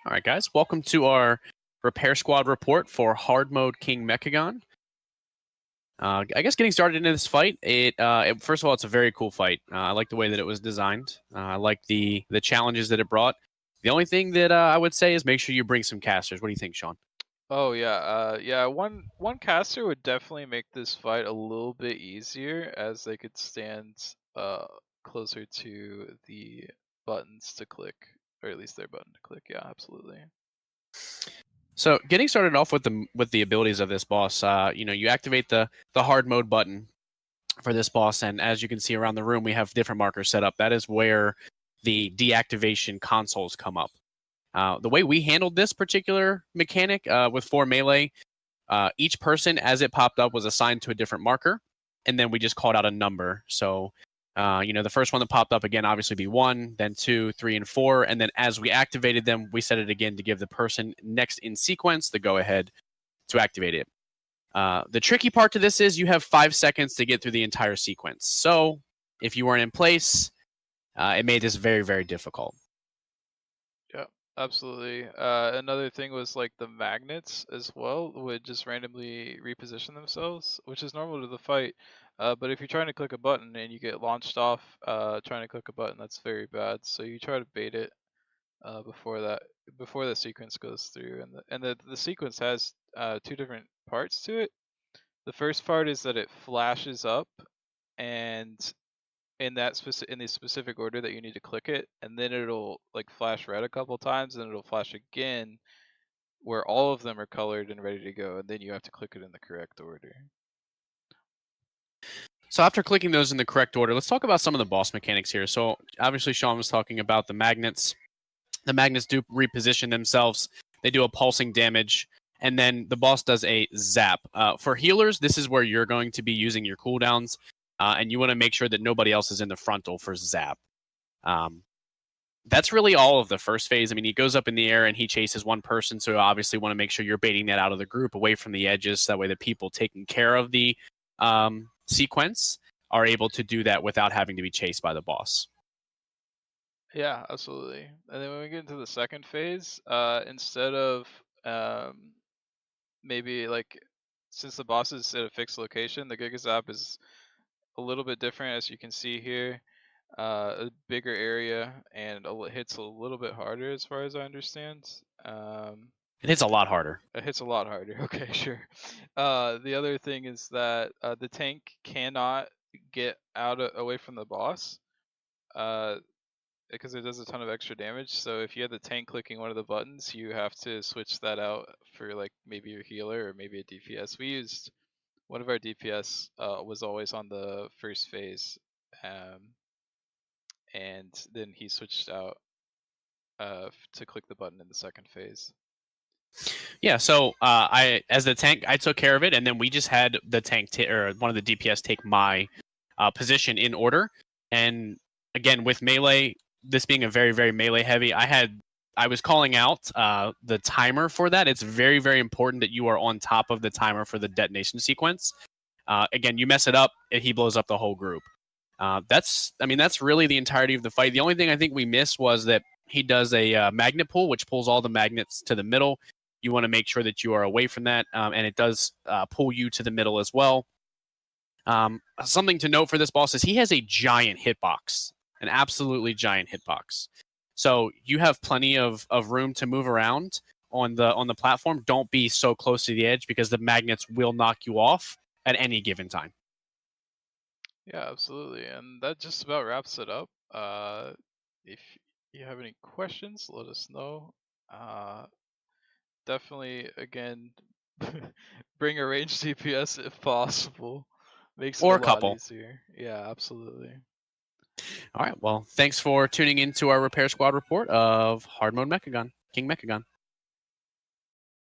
All right, guys, welcome to our repair squad report for hard mode King Mechagon. I guess getting started into this fight, first of all, it's a very cool fight. I like the way that it was designed. I like the challenges that it brought. The only thing that I would say is make sure you bring some casters. What do you think, Sean? Oh yeah, yeah. One caster would definitely make this fight a little bit easier, as they could stand closer to the buttons to click, or at least their button to click. Yeah, absolutely. So, getting started off with the abilities of this boss, you activate the hard mode button for this boss, and as you can see around the room, we have different markers set up. That is where the deactivation consoles come up. The way we handled this particular mechanic with 4 melee, each person, as it popped up, was assigned to a different marker, and then we just called out a number. So, the first one that popped up again, obviously be 1, then 2, 3, and 4, and then as we activated them, we set it again to give the person next in sequence the go ahead to activate it. The tricky part to this is you have 5 seconds to get through the entire sequence. So, if you weren't in place, it made this very, very difficult. Yeah, absolutely. Another thing was like the magnets as well would just randomly reposition themselves, which is normal to the fight. But if you're trying to click a button and you get launched off trying to click a button, that's very bad. So you try to bait it before the sequence goes through, and the sequence has two different parts to it. The first part is that it flashes up, and in the specific order that you need to click it, and then it'll like flash red a couple times, and it'll flash again where all of them are colored and ready to go, and then you have to click it in the correct order. So after clicking those in the correct order, let's talk about some of the boss mechanics here. So obviously Sean was talking about the magnets. The magnets do reposition themselves. They do a pulsing damage, and then the boss does a zap. For healers, this is where you're going to be using your cooldowns, and you want to make sure that nobody else is in the frontal for zap. Um, that's really all of the first phase. I mean, he goes up in the air and he chases one person, so you obviously want to make sure you're baiting that out of the group away from the edges. So that way the people taking care of the sequence are able to do that without having to be chased by the boss. Yeah, absolutely. And then when we get into the second phase, instead of um, maybe like, since the boss is at a fixed location, the Giga Zap is a little bit different, as you can see here. A bigger area, and hits a little bit harder, as far as I understand. It hits a lot harder. It hits a lot harder. Okay, sure. The other thing is that the tank cannot get away from the boss, uh, because it does a ton of extra damage. So if you have the tank clicking one of the buttons, you have to switch that out for like maybe your healer or maybe a DPS. We used one of our DPS was always on the first phase, and then he switched out to click the button in the second phase. Yeah, so I, as the tank, I took care of it, and then we just had the tank or one of the DPS take my position in order. And again, with melee, this being a very, very melee heavy, I was calling out the timer for that. It's very, very important that you are on top of the timer for the detonation sequence. Again, you mess it up, he blows up the whole group. That's really the entirety of the fight. The only thing I think we missed was that he does a magnet pull, which pulls all the magnets to the middle. You want to make sure that you are away from that, and it does pull you to the middle as well. Something to note for this boss is he has a giant hitbox, an absolutely giant hitbox. So you have plenty of room to move around on the platform. Don't be so close to the edge because the magnets will knock you off at any given time. Yeah, absolutely. And that just about wraps it up. If you have any questions, let us know. Uh, Definitely, again, bring a ranged DPS if possible. Makes it a Or a lot couple. easier. Yeah, absolutely. All right. Well, thanks for tuning in to our Repair Squad report of Hard Mode Mechagon, King Mechagon.